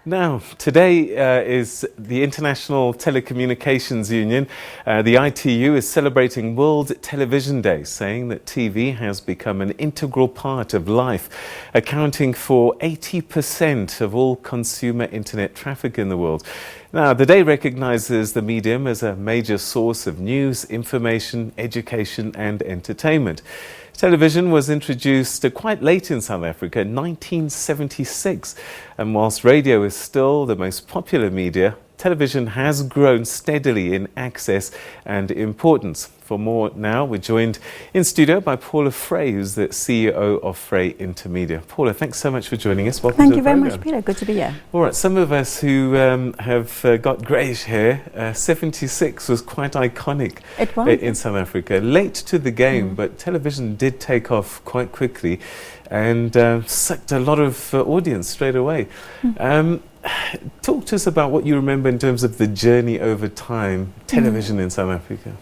Now, today is the International Telecommunications Union. The ITU is celebrating World Television Day, saying that TV has become an integral part of life, accounting for 80% of all consumer internet traffic in the world. Now, the day recognizes the medium as a major source of news, information, education and entertainment. Television was introduced quite late in South Africa, in 1976, and whilst radio is still the most popular media, television has grown steadily in access and importance. For more now, we're joined in studio by Paula Fray, who's the CEO of Frayintermedia. Paula, thanks so much for joining us. Welcome Thank to the you very program. much, Peter. Good to be here. All right, some of us who have got greyish hair, 76 was quite iconic in South Africa. Late to the game, but television did take off quite quickly and sucked a lot of audience straight away. Talk to us about what you remember in terms of the journey over time, television in South Africa.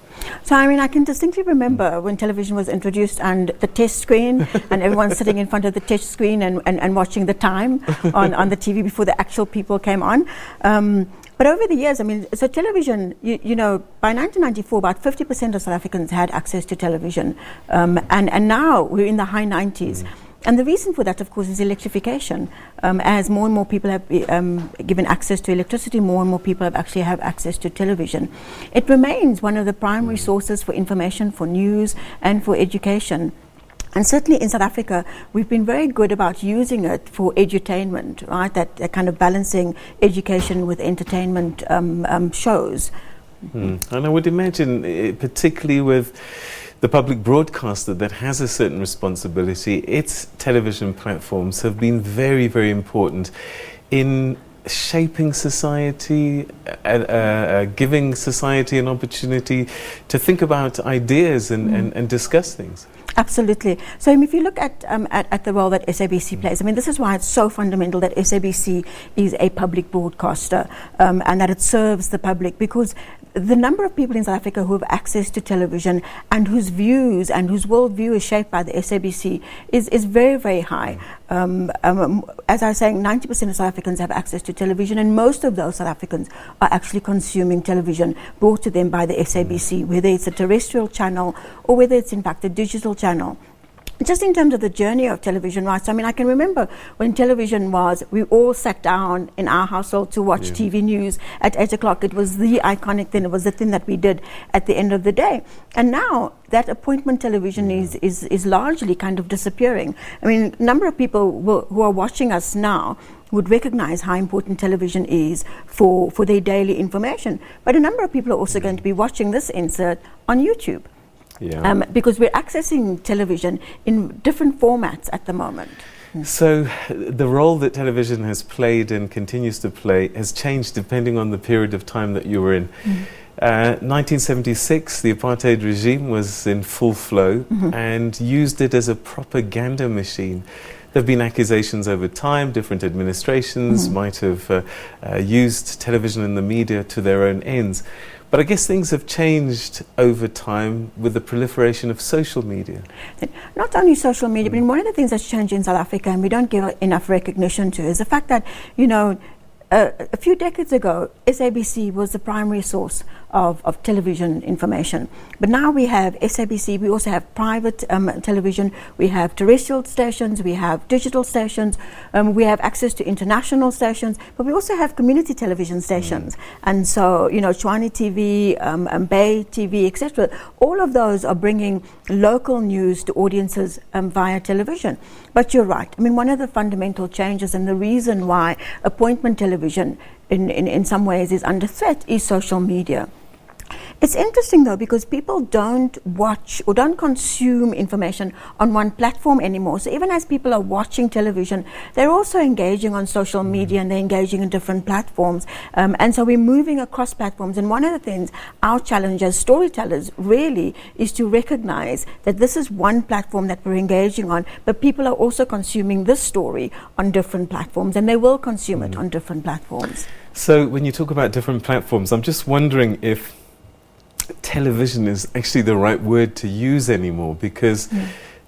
So, I can distinctly remember when television was introduced and the test screen and everyone sitting in front of the test screen and watching the time on the TV before the actual people came on. But over the years, so television, you know, by 1994, about 50% of South Africans had access to television. And now we're in the high 90s. And the reason for that, of course, is electrification. As more and more people have given access to electricity, more and more people have access to television. It remains one of the primary sources for information, for news, and for education. And certainly in South Africa, we've been very good about using it for edutainment, right? That kind of balancing education with entertainment shows. And I would imagine, particularly with the public broadcaster that has a certain responsibility, its television platforms have been very, very important in shaping society, giving society an opportunity to think about ideas and discuss things. Absolutely. So if you look at the role that SABC plays, this is why it's so fundamental that SABC is a public broadcaster and that it serves the public, because the number of people in South Africa who have access to television and whose views and whose worldview is shaped by the SABC is very, very high. As I was saying, 90% of South Africans have access to television, and most of those South Africans are actually consuming television brought to them by the SABC, whether it's a terrestrial channel or whether it's in fact a digital channel. Just in terms of the journey of television, right? So, I can remember when television we all sat down in our household to watch TV news at 8 o'clock. It was the iconic thing. It was the thing that we did at the end of the day. And now that appointment television is largely kind of disappearing. A number of people who are watching us now would recognize how important television is for their daily information. But a number of people are also going to be watching this insert on YouTube. Because we're accessing television in different formats at the moment. So the role that television has played and continues to play has changed depending on the period of time that you were in. 1976, the apartheid regime was in full flow and used it as a propaganda machine. There have been accusations over time. Different administrations might have used television and the media to their own ends. But I guess things have changed over time with the proliferation of social media. Not only social media, but one of the things that's changed in South Africa and we don't give enough recognition to is the fact that, a few decades ago, SABC was the primary source of television information. But now we have SABC, we also have private television, we have terrestrial stations, we have digital stations, we have access to international stations, but we also have community television stations. And so, Chwani TV, Bay TV, etc., all of those are bringing local news to audiences via television. But you're right. One of the fundamental changes and the reason why appointment television in some ways is under threat is social media. It's interesting though, because people don't watch or don't consume information on one platform anymore. So even as people are watching television, they're also engaging on social media and they're engaging in different platforms. And so we're moving across platforms. And one of the things our challenge as storytellers really is to recognize that this is one platform that we're engaging on, but people are also consuming this story on different platforms, and they will consume it on different platforms. So when you talk about different platforms, I'm just wondering if television is actually the right word to use anymore, because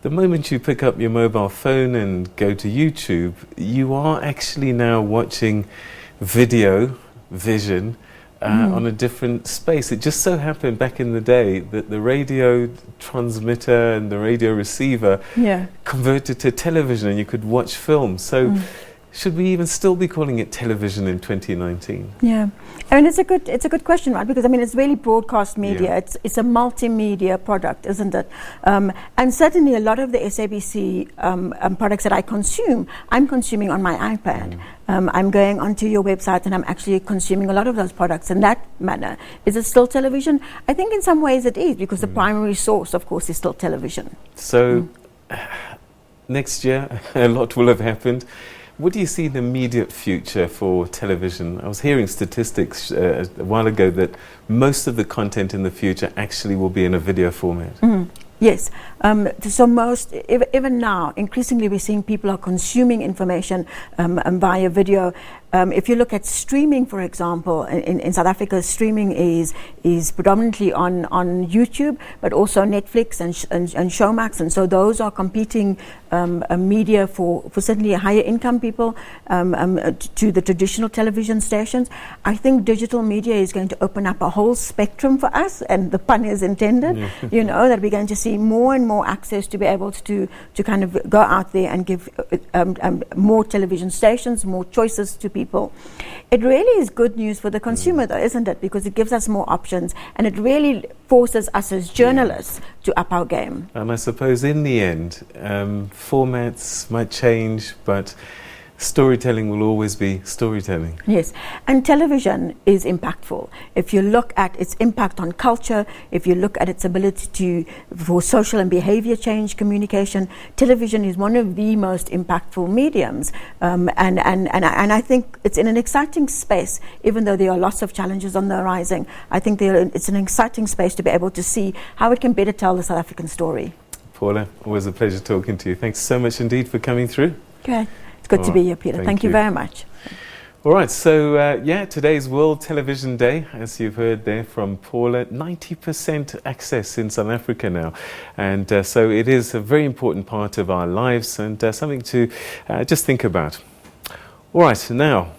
the moment you pick up your mobile phone and go to YouTube, you are actually now watching vision, on a different space. It just so happened back in the day that the radio transmitter and the radio receiver converted to television, and you could watch films. So should we even still be calling it television in 2019? Yeah, I mean, it's a good question, right? Because I mean, it's really broadcast media. It's a multimedia product, isn't it? And certainly a lot of the SABC products that I consume, I'm consuming on my iPad. I'm going onto your website and I'm actually consuming a lot of those products in that manner. Is it still television? I think in some ways it is, because the primary source, of course, is still television. So next year, a lot will have happened. What do you see the immediate future for television? I was hearing statistics a while ago that most of the content in the future actually will be in a video format. Yes. So even now, increasingly we're seeing people are consuming information via video. If you look at streaming, for example, in South Africa, streaming is predominantly on YouTube, but also Netflix and Showmax, and so those are competing media for certainly higher income people to the traditional television stations. I think digital media is going to open up a whole spectrum for us, and the pun is intended. You know, that we're going to see more and more access to be able to kind of go out there and give more television stations, more choices to people. It really is good news for the consumer, though, isn't it? Because it gives us more options, and it really forces us as journalists to up our game. And I suppose in the end, formats might change, but storytelling will always be storytelling. Yes, and television is impactful. If you look at its impact on culture, if you look at its ability for social and behavior change communication, television is one of the most impactful mediums. And I think it's in an exciting space, even though there are lots of challenges on the horizon. I think it's an exciting space to be able to see how it can better tell the South African story. Paula, always a pleasure talking to you. Thanks so much indeed for coming through. Okay. It's good to be here, Peter. Thank you very much. All right, so today's World Television Day, as you've heard there from Paula, 90% access in South Africa now. And so it is a very important part of our lives, and something to just think about. All right, now.